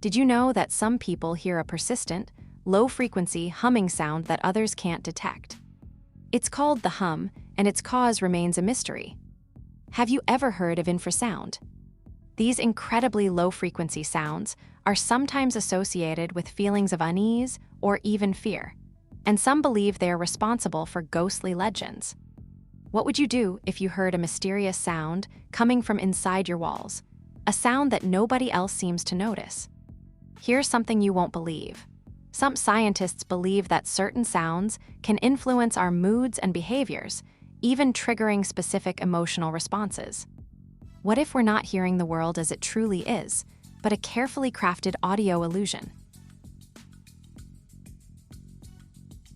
Did you know that some people hear a persistent, low-frequency humming sound that others can't detect? It's called the hum, and its cause remains a mystery. Have you ever heard of infrasound? These incredibly low-frequency sounds are sometimes associated with feelings of unease or even fear, and some believe they are responsible for ghostly legends. What would you do if you heard a mysterious sound coming from inside your walls, a sound that nobody else seems to notice? Here's something you won't believe. Some scientists believe that certain sounds can influence our moods and behaviors, even triggering specific emotional responses. What if we're not hearing the world as it truly is, but a carefully crafted audio illusion?